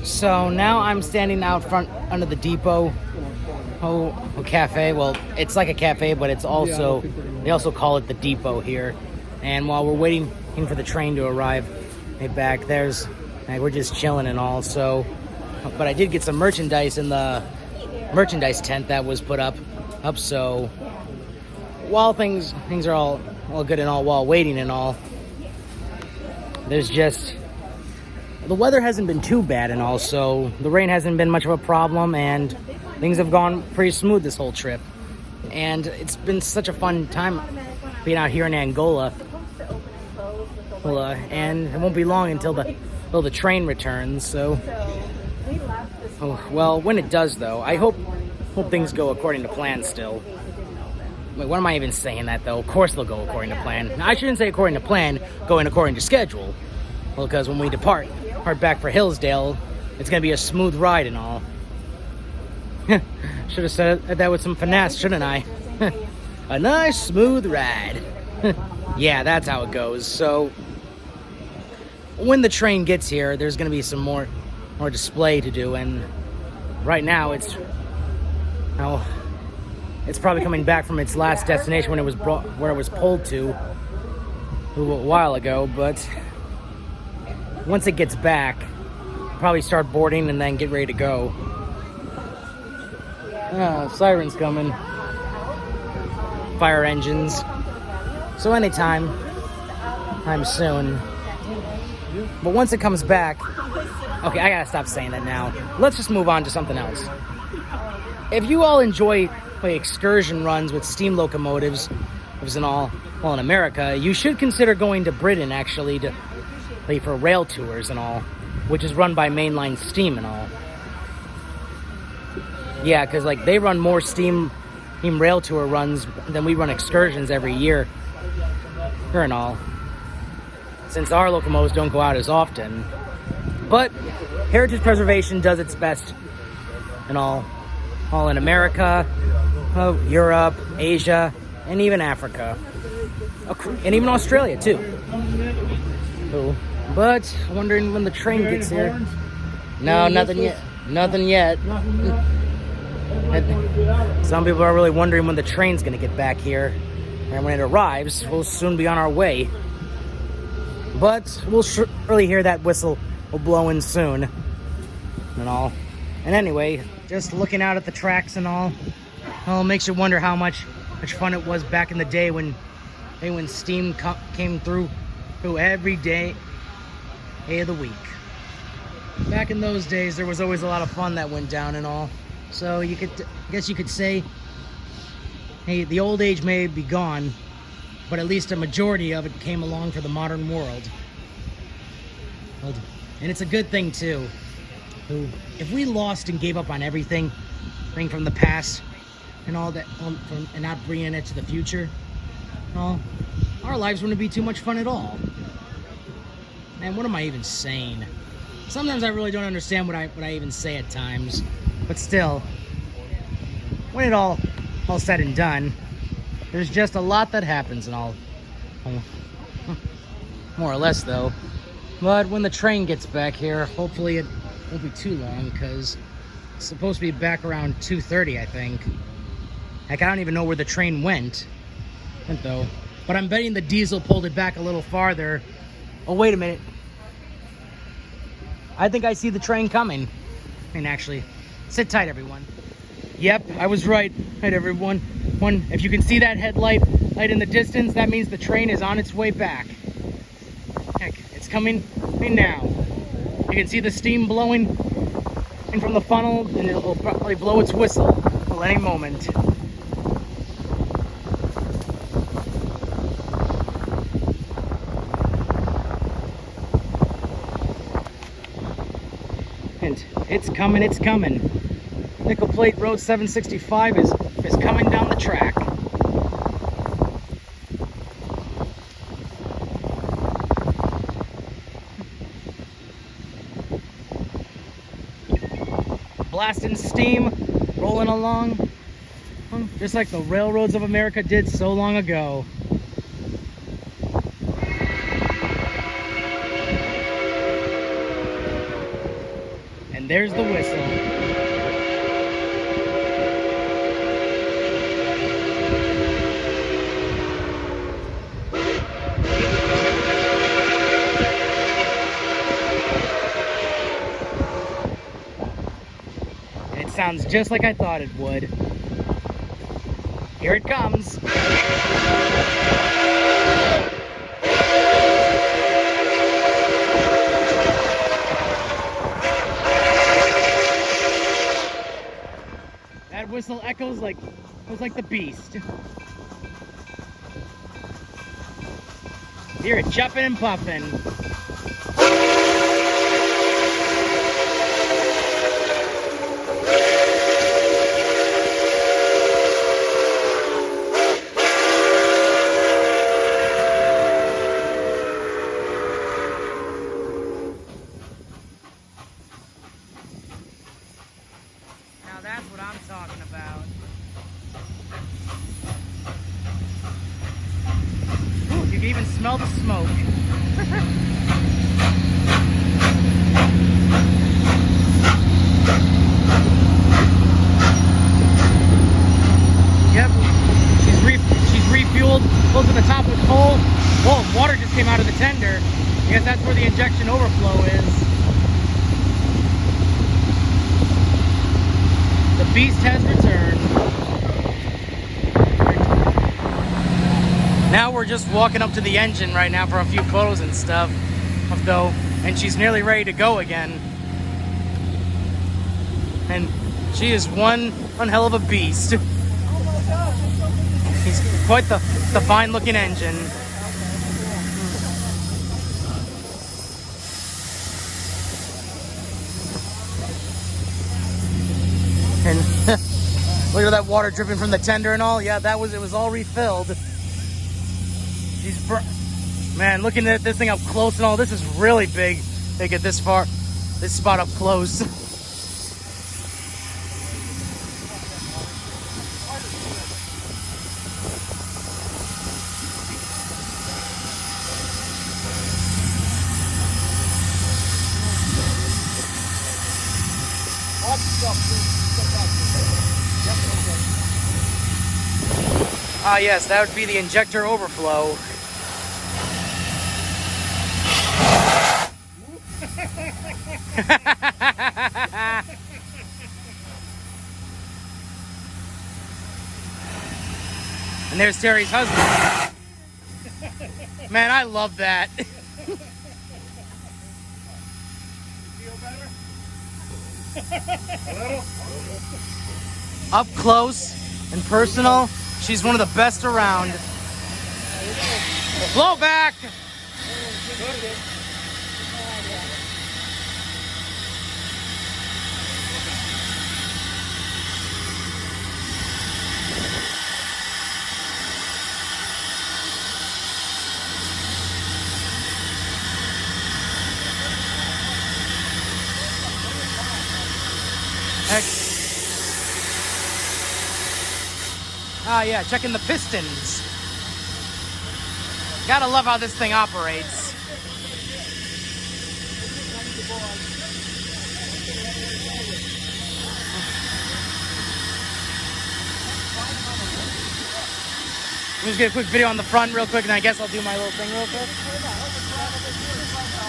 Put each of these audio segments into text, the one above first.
So now I'm standing out front under the depot cafe. Well, it's like a cafe, but it's also, they also call it the depot here. And while we're waiting for the train to arrive, back there's, we're just chilling and all. So, but I did get some merchandise in the merchandise tent that was put up. So while things are all good and all, while waiting and all, there's just, the weather hasn't been too bad and all, so the rain hasn't been much of a problem, and things have gone pretty smooth this whole trip. And it's been such a fun time being out here in Angola. And it won't be long until the train returns. So, well, when it does, though, I hope things go according to plan still. Wait, what am I even saying that, though? Of course they'll go according to plan. I shouldn't say according to plan, going according to schedule. Well, because when we depart back for Hillsdale, it's going to be a smooth ride and all. Should have said that with some finesse, shouldn't I? A nice, smooth ride. Yeah, that's how it goes. So, when the train gets here, there's going to be some more display to do, and right now it's probably coming back from its last destination when it was where it was pulled to a while ago. But once it gets back, probably start boarding and then get ready to go. Sirens coming, fire engines. So anytime soon. But once it comes back, okay, I gotta stop saying that now. Let's just move on to something else. If you all enjoy excursion runs with steam locomotives and all, well, in America, you should consider going to Britain, actually, for rail tours and all, which is run by mainline steam and all. Yeah, because they run more steam rail tour runs than we run excursions every year and all, since our locomotives don't go out as often. But heritage preservation does its best and all in America, Europe, Asia, and even Africa, and even Australia too. But wondering when the train gets here. No, nothing yet. Nothing yet. Some people are really wondering when the train's going to get back here. And when it arrives, we'll soon be on our way. But we'll surely hear that whistle blowing soon. And all. And anyway, just looking out at the tracks and all, it makes you wonder how much fun it was back in the day when steam came through every day of the week. Back in those days, there was always a lot of fun that went down and all. So I guess you could say, hey, the old age may be gone, but at least a majority of it came along for the modern world. And it's a good thing too. If we lost and gave up on everything from the past and all that, and not bringing it to the future, our lives wouldn't be too much fun at all. Man, what am I even saying? Sometimes I really don't understand what I even say at times. But still, when it all said and done, there's just a lot that happens and all. More or less, though. But when the train gets back here, hopefully it won't be too long, because it's supposed to be back around 2:30, I think. Heck, I don't even know where the train went though. But I'm betting the diesel pulled it back a little farther. Oh, wait a minute. I think I see the train coming. Actually, sit tight, everyone. Yep, I was right. Right, everyone. If you can see that headlight in the distance, that means the train is on its way back. Heck, it's coming now. You can see the steam blowing in from the funnel, and it'll probably blow its whistle at any moment. And it's coming. Nickel Plate Road 765 is coming down the track. Blasting steam, rolling along, just like the railroads of America did so long ago. And And there's the whistle. And it sounds just like I thought it would. Here it comes. That whistle echoes like the beast. Hear it chuffing and puffing. Now that's what I'm talking about. Ooh, you can even smell the smoke. Yep, she's refueled, goes to the top with coal. Whoa, water just came out of the tender. I guess that's where the injection overflow is. The beast has returned. Now we're just walking up to the engine right now for a few photos and stuff, though, and she's nearly ready to go again. And she is one hell of a beast. He's quite the fine-looking engine. And look at that water dripping from the tender and all. Yeah, it was all refilled. Man, looking at this thing up close and all, this is really big. They get this far, this spot up close. Ah, yes, that would be the injector overflow. And there's Terry's husband. Man, I love that. Feel better? Up close and personal, she's one of the best around. Blow back! Ah, yeah, checking the pistons. Gotta love how this thing operates. Let me just get a quick video on the front real quick, and I guess I'll do my little thing real quick.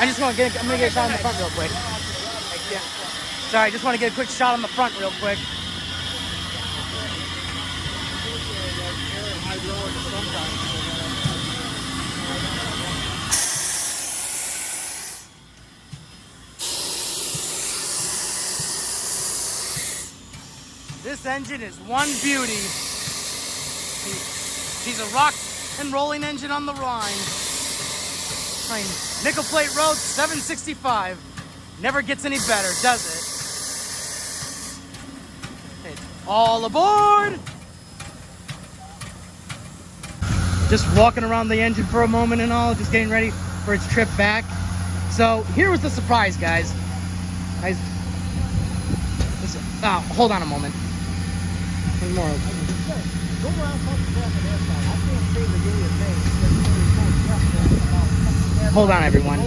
I'm gonna get a shot on the front real quick. Yeah. Sorry, I just want to get a quick shot on the front real quick. This engine is one beauty. She's a rock and rolling engine on the Rhine. Nickel plate road, 765. Never gets any better, does it? It's all aboard! Just walking around the engine for a moment and all, just getting ready for its trip back. So here was the surprise, guys. Hold on a moment. One more. Hold on, everyone.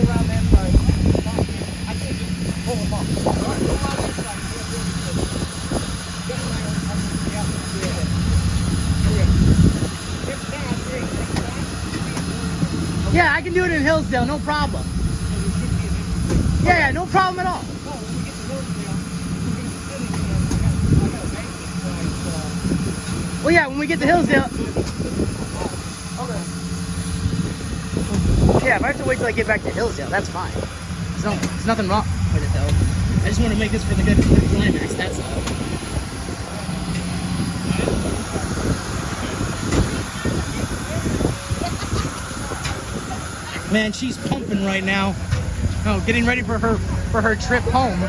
Yeah, I can do it in Hillsdale, no problem. Yeah, no problem at all. Well, yeah, when we get to Hillsdale. Okay. Yeah, if I have to wait till I get back to Hillsdale, that's fine. There's nothing wrong with it, though. I just want to make this for the good climax, that's all. Man, she's pumping right now. Oh, getting ready for her trip home.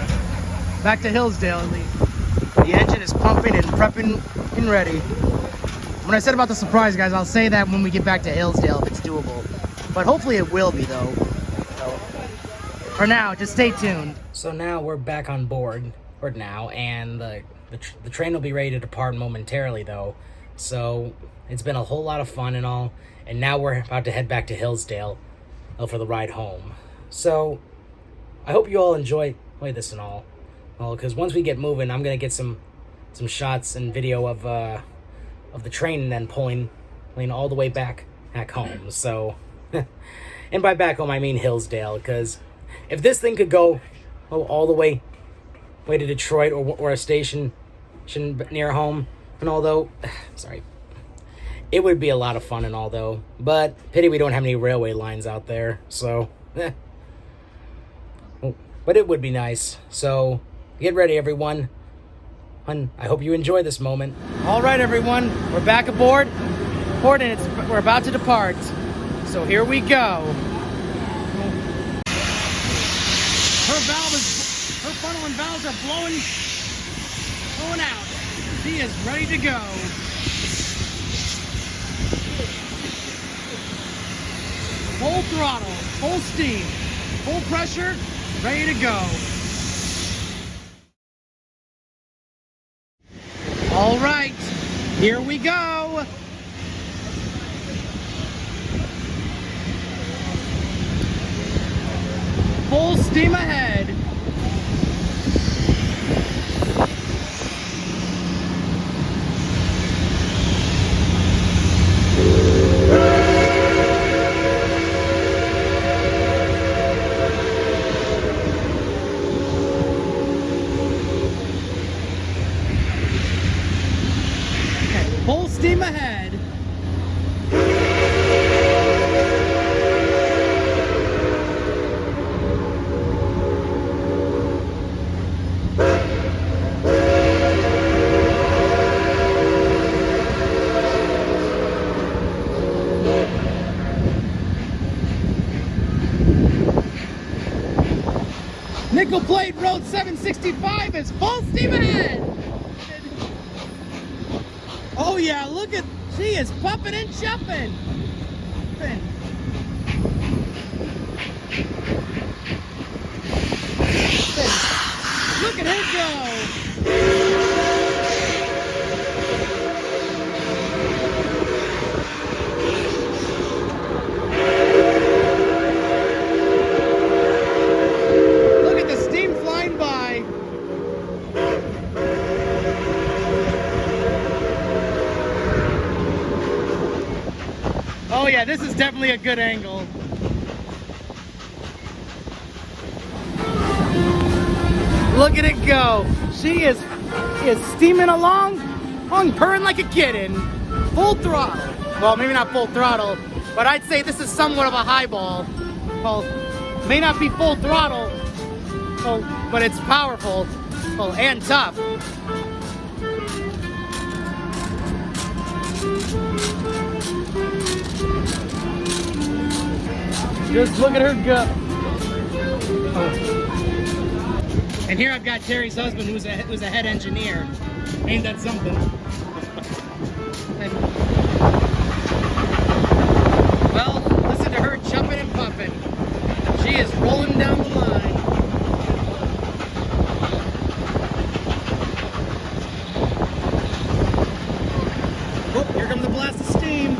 Back to Hillsdale, at least. The engine is pumping and prepping and ready. When I said about the surprise, guys, I'll say that when we get back to Hillsdale if it's doable. But hopefully it will be, though. So, for now, just stay tuned. So now we're back on board, or now, and the train will be ready to depart momentarily, though. So it's been a whole lot of fun and all. And now we're about to head back to Hillsdale for the ride home. So I hope you all enjoy this and all. Well, because once we get moving, I'm gonna get some shots and video of the train and then pulling all the way back home. So, and by back home I mean Hillsdale, because if this thing could go all the way to Detroit or a station near home, and although sorry, it would be a lot of fun and all though. But pity we don't have any railway lines out there. So, but it would be nice. So get ready, everyone. And I hope you enjoy this moment. All right, everyone, we're back aboard. And we're about to depart. So here we go. Her funnel and valves are blowing out. She is ready to go. Full throttle, full steam, full pressure, ready to go. All right, here we go. Full steam ahead. Full steam ahead. Nickel Plate Road 765 is full steam ahead. Oh yeah, look at, she is pumping and jumping. Look at her go. Look at the steam flying by. Oh yeah, this is definitely a good angle. Look at it go. She is steaming along, purring like a kitten. Full throttle. Well, maybe not full throttle, but I'd say this is somewhat of a highball. Well, may not be full throttle, but it's powerful, and tough. Just look at her go. And here I've got Terry's husband, who's a head engineer. Ain't that something? Well, listen to her jumping and pumping. She is rolling down the line. Oh, here comes the blast of steam.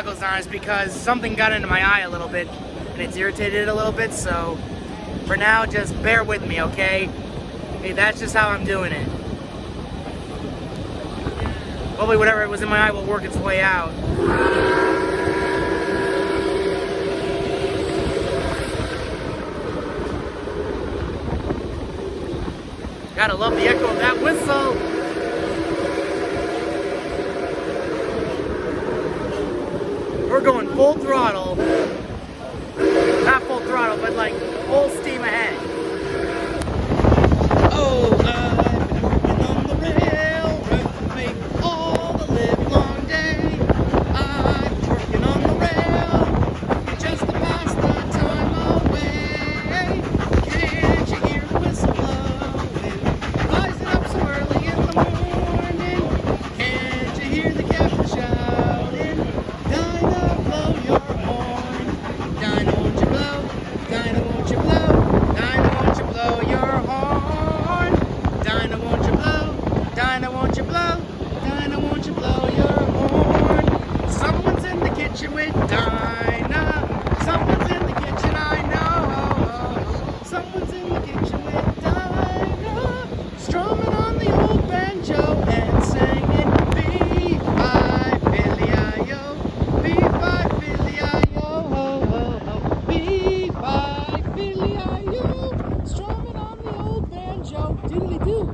goggles on is because something got into my eye a little bit and it's irritated it a little bit, so for now, just bear with me, okay? Hey, that's just how I'm doing it. Hopefully whatever was in my eye will work its way out. Gotta love the echo of that whistle. We're going full throttle. Not full throttle, but like full steam ahead. Oh, I've been working on the railroad all the live long day. I'm working on the rail just to pass the time away. Can't you hear the whistle blowing? Rising up so early in the morning. Can't you hear the captain shouting? Dinah, blow your horn. Dinah, won't you blow? Dinah, won't you blow? Dinah, won't you blow your horn? Dinah, won't you blow? Dinah, won't you blow? Dinah, won't you blow your horn? Someone's in the kitchen with Dinah. Someone's in the kitchen, I know. Someone's in the kitchen with Dinah. Strumming on the old banjo and singing B-5 Billy-I-O. B-5 Billy-I-O. B-5 Billy-I-O. Strumming on the old banjo. Diddly-doo.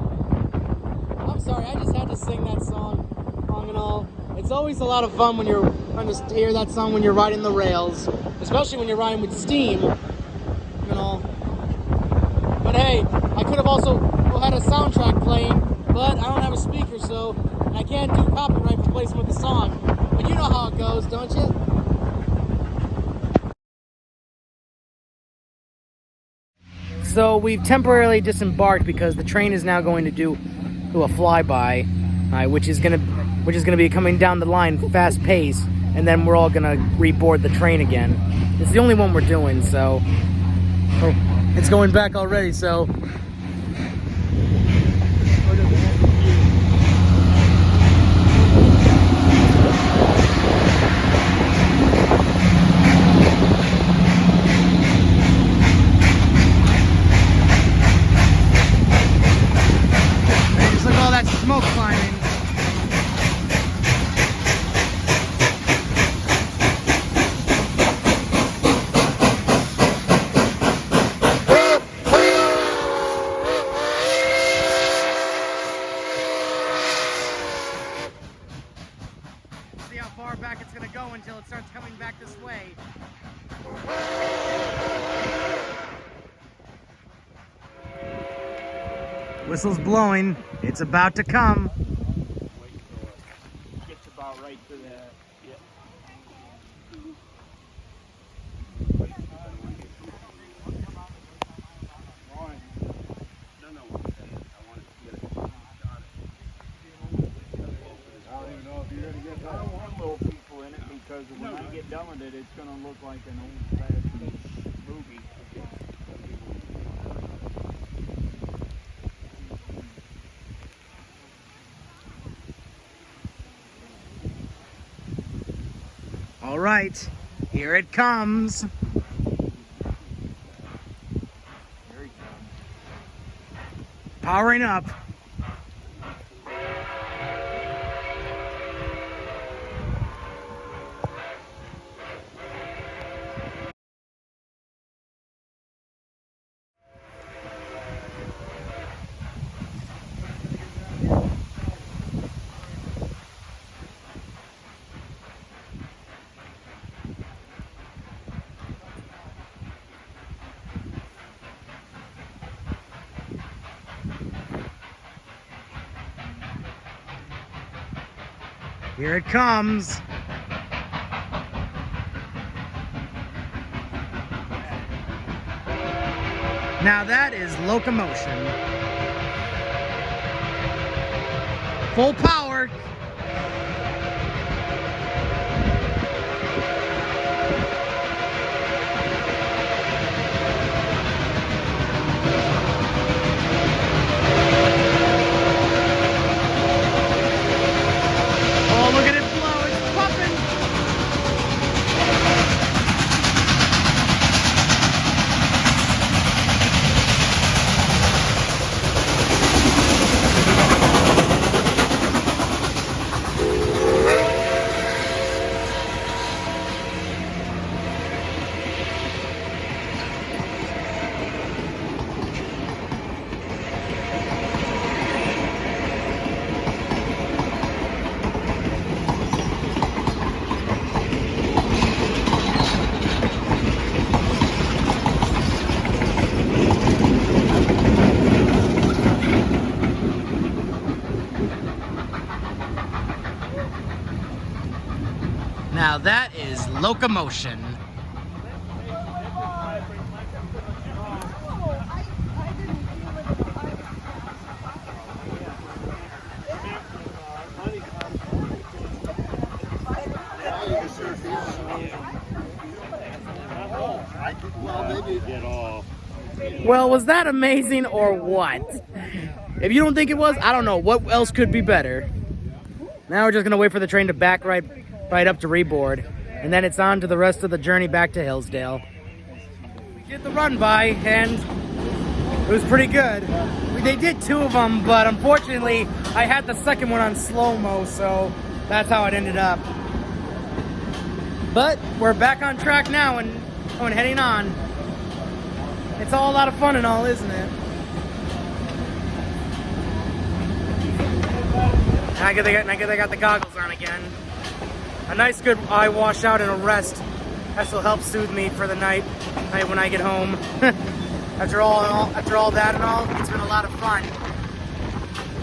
I'm sorry, I just had to sing that song, long and all. It's always a lot of fun when you're trying to hear that song when you're riding the rails, especially when you're riding with steam, you know. But hey, I could have also had a soundtrack playing, but I don't have a speaker, so I can't do copyright for placement with the song. But you know how it goes, don't you? So we've temporarily disembarked because the train is now going to do a flyby, which is gonna be coming down the line fast pace, and then we're all gonna reboard the train again. It's the only one we're doing, so it's going back already. So just look at all that smoke climbing. See how far back it's gonna go until it starts coming back this way. Whistle's blowing. It's about to come. Gets about right to that. Yeah. No, I want to get it started. I don't even know if you're gonna get that. I don't want little people in it because when I get done with it, it's gonna look like an old-fashioned movie. All right, here it comes. Here he comes. Powering up. Here it comes. Now that is locomotion. Full power. Oh, look at it blow. It's puffing. that is locomotion. Well, was that amazing or what? If you don't think it was, I don't know what else could be better. Now we're just gonna wait for the train to back right up to Reboard, and then it's on to the rest of the journey back to Hillsdale. We did the run by, and it was pretty good. They did 2 of them, but unfortunately, I had the second one on slow-mo, so that's how it ended up. But we're back on track now and heading on. It's all a lot of fun and all, isn't it? And I get they got the goggles on again. A nice good eye washout and a rest. This will help soothe me for the night when I get home. After all that and all, it's been a lot of fun.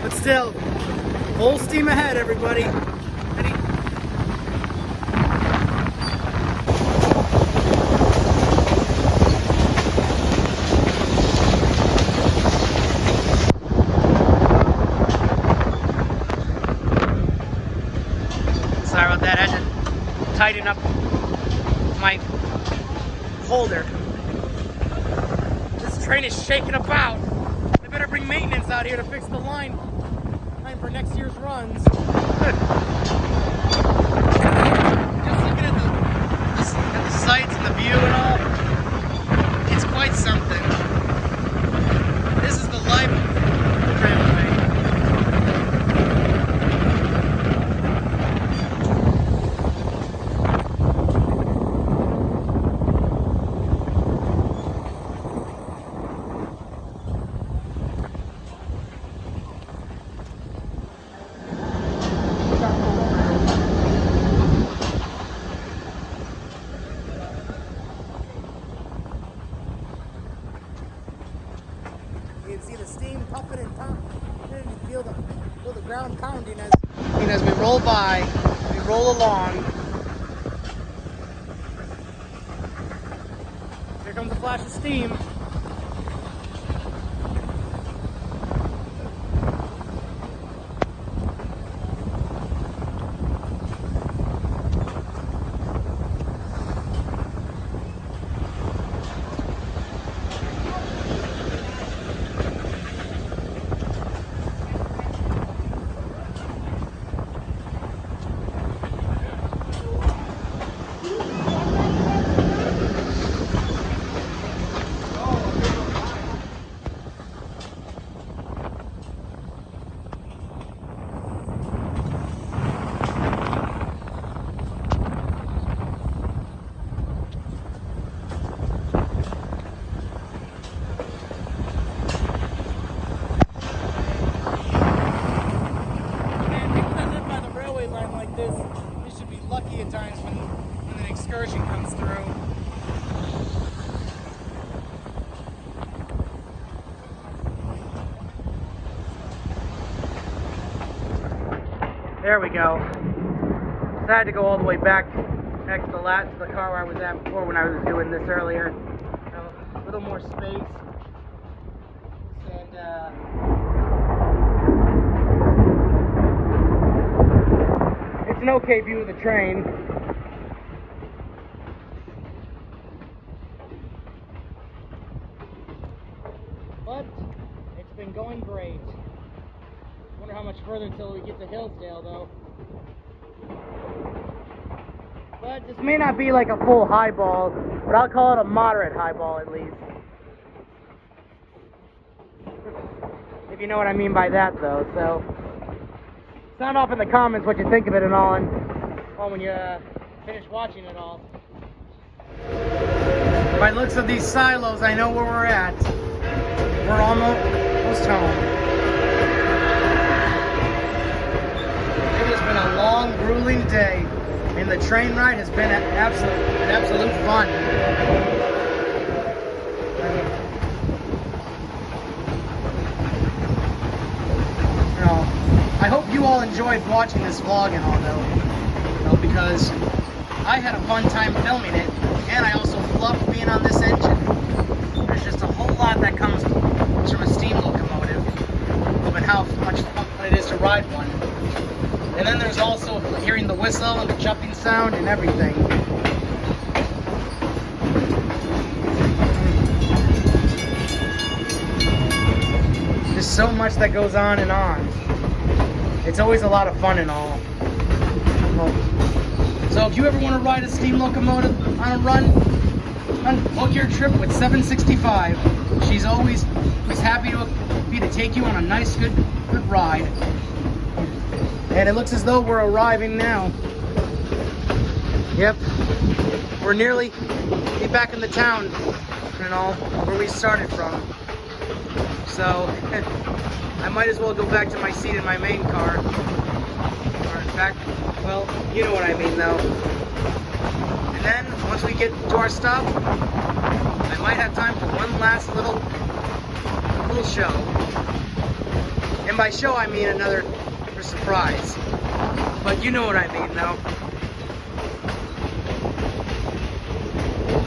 But still, full steam ahead, everybody. Ready? Sorry about that, I had to tighten up my holder. This train is shaking about. They better bring maintenance out here to fix the line for next year's runs. Just looking at the sights and the view and all, it's quite something. This is the life of the tramway. You can see the steam puffing and pumping. You can feel the ground pounding as we roll by, we roll along. Here comes a flash of steam. At times when an excursion comes through. There we go. Decided to go all the way back next to the car where I was at before when I was doing this earlier. So, a little more space. And it's an okay view of the train. But it's been going great. Wonder how much further until we get to Hillsdale though. But this may not be like a full highball, but I'll call it a moderate highball at least. If you know what I mean by that though, so sound off in the comments what you think of it and all, and when you finish watching it all. By the looks of these silos, I know where we're at. We're almost home. It has been a long, grueling day, and the train ride has been an absolute fun. I hope you all enjoyed watching this vlog and all though, because I had a fun time filming it, and I also loved being on this engine. There's just a whole lot that comes from a steam locomotive, and how much fun it is to ride one. And then there's also hearing the whistle and the jumping sound and everything. There's so much that goes on and on. It's always a lot of fun and all. So if you ever want to ride a steam locomotive on a run, book your trip with 765. She's always happy to take you on a nice, good ride. And it looks as though we're arriving now. Yep, we're nearly back in the town and all where we started from. So I might as well go back to my seat in my main car. Or in fact, well, you know what I mean though. And then once we get to our stop, I might have time for one last little show. And by show I mean another surprise. But you know what I mean though.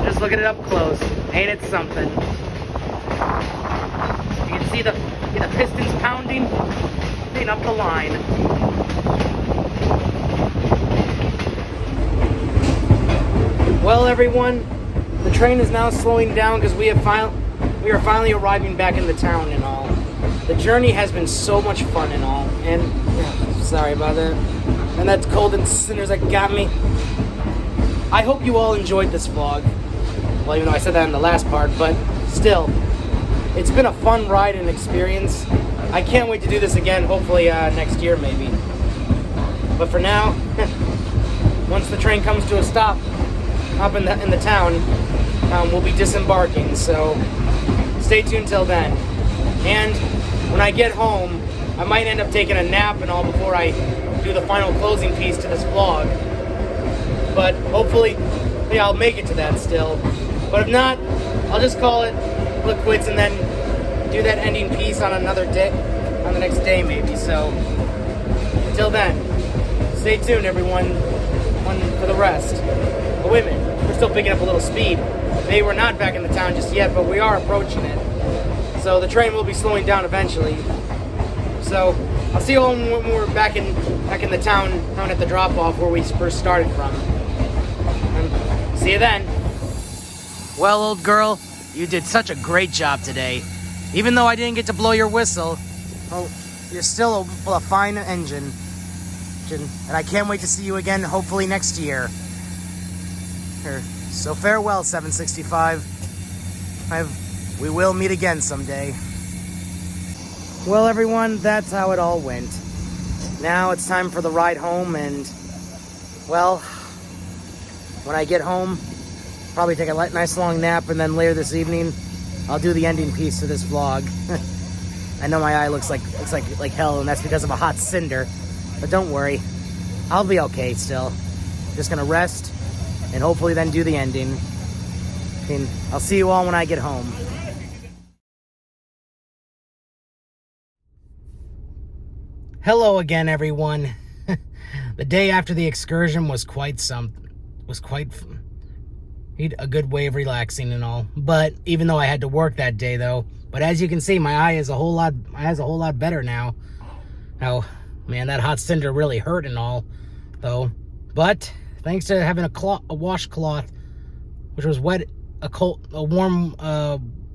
Just look at it up close. Ain't it something? You can see the pistons pounding up the line. Well, everyone, the train is now slowing down because we are finally arriving back in the town and all. The journey has been so much fun and all, and sorry about that. And that cold and cinders that got me. I hope you all enjoyed this vlog. Well, even though I said that in the last part, but still, it's been a fun ride and experience. I can't wait to do this again, hopefully next year maybe. But for now, once the train comes to a stop up in the town, we'll be disembarking, so stay tuned till then. And when I get home, I might end up taking a nap and all before I do the final closing piece to this vlog. But hopefully, yeah, I'll make it to that still. But if not, I'll just call it quits and then do that ending piece on another day, on the next day maybe. So until then, stay tuned everyone for the rest. But wait a minute, we're still picking up a little speed. Maybe we're not back in the town just yet, but we are approaching it. So the train will be slowing down eventually. So I'll see you all when we're back in the town down at the drop-off where we first started from. And see you then. Well, old girl, you did such a great job today. Even though I didn't get to blow your whistle, well, you're still a fine engine. And I can't wait to see you again, hopefully next year. So farewell, 765. We will meet again someday. Well, everyone, that's how it all went. Now it's time for the ride home, and, well, when I get home, probably take a nice long nap, and then later this evening, I'll do the ending piece to this vlog. I know my eye looks like hell, and that's because of a hot cinder. But don't worry, I'll be okay still. Just gonna rest, and hopefully then do the ending. And I'll see you all when I get home. Hello again, everyone. The day after the excursion was quite a good way of relaxing and all. But even though I had to work that day, though, but as you can see, my eye is a whole lot better now. Oh man, that hot cinder really hurt and all, though. But thanks to having a washcloth, which was wet, a warm,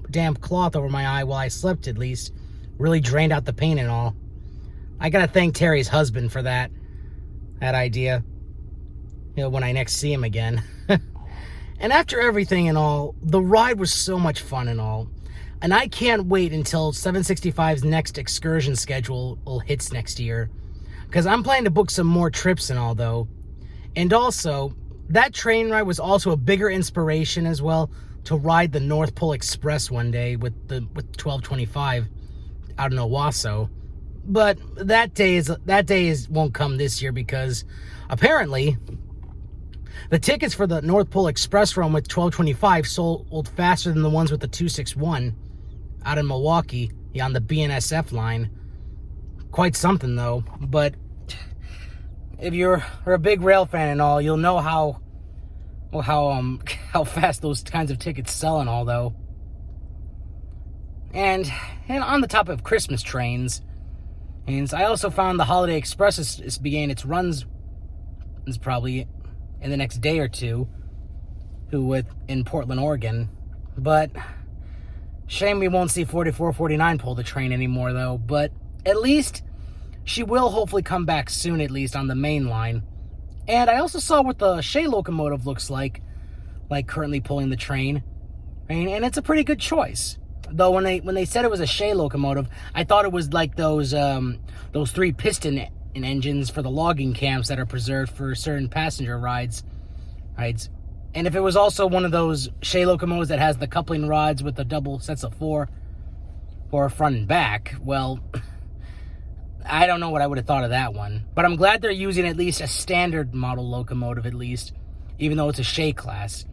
damp cloth over my eye while I slept, at least, really drained out the pain and all. I gotta thank Terry's husband for that idea, you know, when I next see him again. And after everything and all, the ride was so much fun and all. And I can't wait until 765's next excursion schedule hits next year. Because I'm planning to book some more trips and all, though. And also, that train ride was also a bigger inspiration as well to ride the North Pole Express one day with 1225 out in Owasso. But that day won't come this year because apparently the tickets for the North Pole Express run with 1225 sold faster than the ones with the 261 out in Milwaukee on the BNSF line. Quite something though. But if you're a big rail fan and all, you'll know how well, how fast those kinds of tickets sell and all, though. And on the topic of Christmas trains, and I also found the Holiday Express is beginning its runs, is probably in the next day or two, in Portland, Oregon. But shame we won't see 4449 pull the train anymore, though. But at least she will hopefully come back soon, at least on the main line. And I also saw what the Shea locomotive looks like currently pulling the train, and it's a pretty good choice. Though when they said it was a Shea locomotive, I thought it was like those 3 piston engines for the logging camps that are preserved for certain passenger rides. And if it was also one of those Shea locomotives that has the coupling rods with the double sets of 4 for front and back, well, I don't know what I would have thought of that one. But I'm glad they're using at least a standard model locomotive, at least, even though it's a Shea class.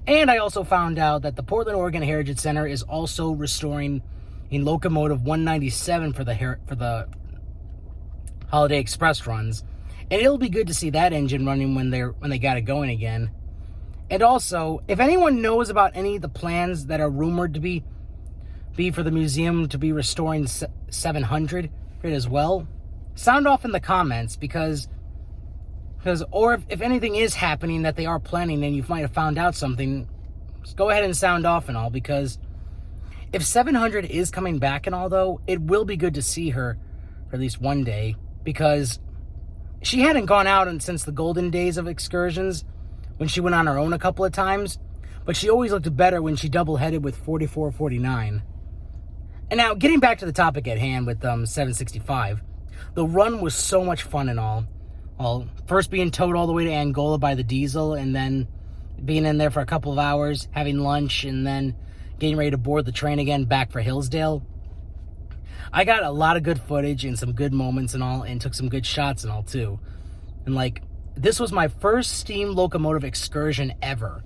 And I also found out that the Portland, Oregon Heritage Center is also restoring in locomotive 197 for the Holiday Express runs. And it'll be good to see that engine running when they got it going again. And also, if anyone knows about any of the plans that are rumored to be for the museum to be restoring 700 as well, sound off in the comments, or if anything is happening that they are planning and you might have found out something, just go ahead and sound off and all, because if 700 is coming back and all, though, it will be good to see her for at least one day, because she hadn't gone out since the golden days of excursions when she went on her own a couple of times, but she always looked better when she double-headed with 4449. And now, getting back to the topic at hand with 765, the run was so much fun and all. First being towed all the way to Angola by the diesel, and then being in there for a couple of hours, having lunch, and then getting ready to board the train again back for Hillsdale. I got a lot of good footage and some good moments and all, and took some good shots and all, too. And, this was my first steam locomotive excursion ever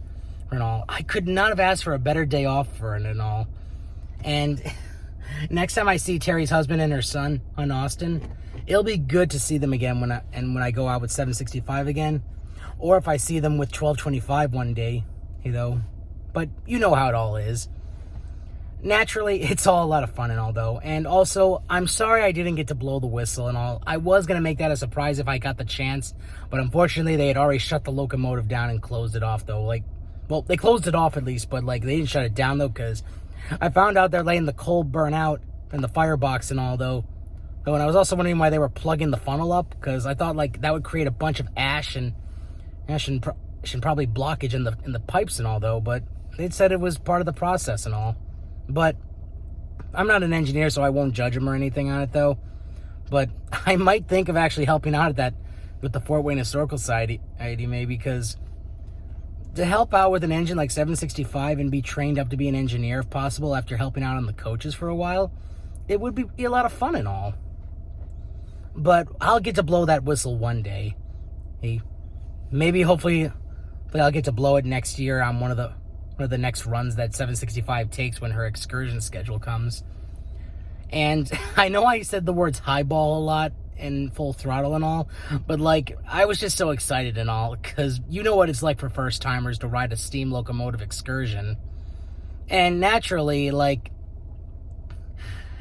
and all. I could not have asked for a better day off for it and all. And next time I see Terry's husband and her son on Austin, it'll be good to see them again when I go out with 765 again, or if I see them with 1225 one day, But you know how it all is. Naturally, it's all a lot of fun and all, though. And also, I'm sorry I didn't get to blow the whistle and all. I was going to make that a surprise if I got the chance, but unfortunately, they had already shut the locomotive down and closed it off, though. Well, they closed it off at least, but, they didn't shut it down, though, because I found out they're letting the coal burn out in the firebox and all, though. And I was also wondering why they were plugging the funnel up, because I thought, that would create a bunch of ash and probably blockage in the pipes and all, though, but they said it was part of the process and all. But I'm not an engineer, so I won't judge them or anything on it, though. But I might think of actually helping out at that with the Fort Wayne Historical Society, maybe, because to help out with an engine like 765 and be trained up to be an engineer, if possible, after helping out on the coaches for a while, it would be a lot of fun and all. But I'll get to blow that whistle one day. Maybe, hopefully, I'll get to blow it next year on one of the next runs that 765 takes when her excursion schedule comes. And I know I said the words highball a lot and full throttle and all, but I was just so excited and all, because you know what it's like for first timers to ride a steam locomotive excursion. And naturally,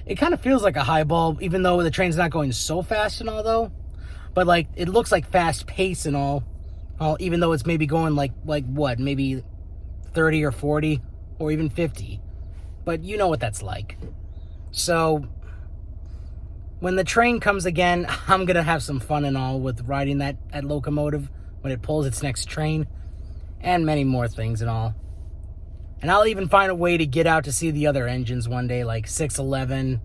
it kind of feels like a highball, even though the train's not going so fast and all, though. But it looks like fast pace and all, even though it's maybe going maybe 30 or 40 or even 50. But you know what that's like. So when the train comes again, I'm going to have some fun and all with riding that locomotive when it pulls its next train, and many more things and all. And I'll even find a way to get out to see the other engines one day, like 611,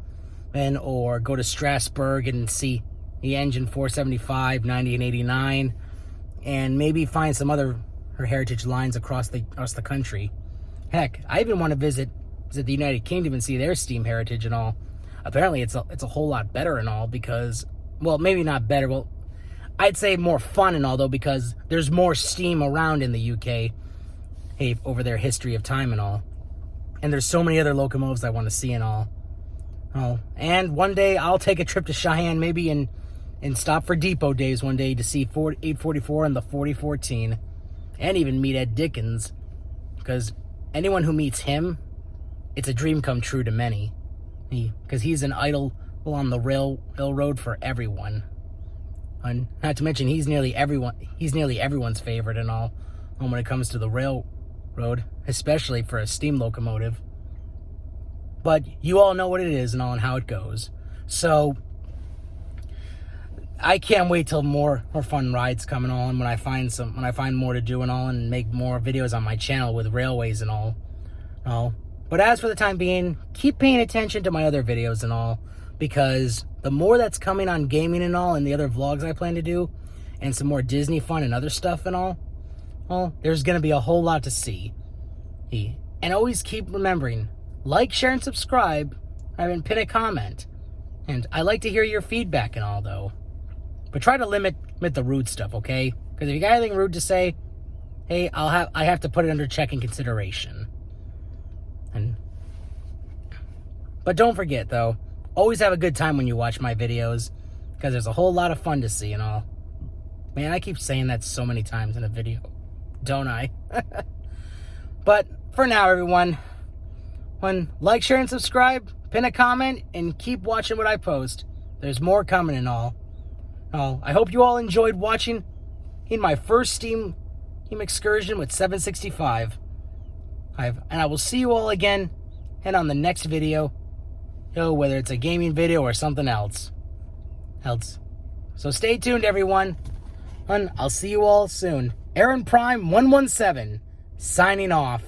or go to Strasbourg and see the engine 475, 90, and 89, and maybe find some other heritage lines across the country. Heck, I even want to visit the United Kingdom and see their steam heritage and all. Apparently, it's a whole lot better and all, because, well, maybe not better. Well, I'd say more fun and all, though, because there's more steam around in the UK. Over their history of time and all. And there's so many other locomotives I want to see and all. And one day I'll take a trip to Cheyenne maybe and stop for depot days one day to see 844 and the 4014. and even meet Ed Dickens, because anyone who meets him, it's a dream come true to many. Because he's an idol on the railroad for everyone. And not to mention, he's nearly everyone's favorite and all when it comes to the railroad, especially for a steam locomotive. But you all know what it is and all and how it goes. So I can't wait till more fun rides coming on when I find more to do and all, and make more videos on my channel with railways and all. But as for the time being, keep paying attention to my other videos and all, because the more that's coming on gaming and all, and the other vlogs I plan to do, and some more Disney fun and other stuff and all, there's going to be a whole lot to see. And always keep remembering, like, share, and subscribe, and pin a comment. And I like to hear your feedback and all, though. But try to limit the rude stuff, okay? Because if you got anything rude to say, hey, I have to put it under check and consideration. But don't forget, though, always have a good time when you watch my videos, because there's a whole lot of fun to see and all. Man, I keep saying that so many times in a video, don't I? But for now, everyone, like, share, and subscribe, pin a comment, and keep watching what I post. There's more coming and all. I hope you all enjoyed watching in my first steam excursion with 765. And I will see you all again and on the next video, whether it's a gaming video or something else. So stay tuned, everyone, and I'll see you all soon. Aaron Prime 117 signing off.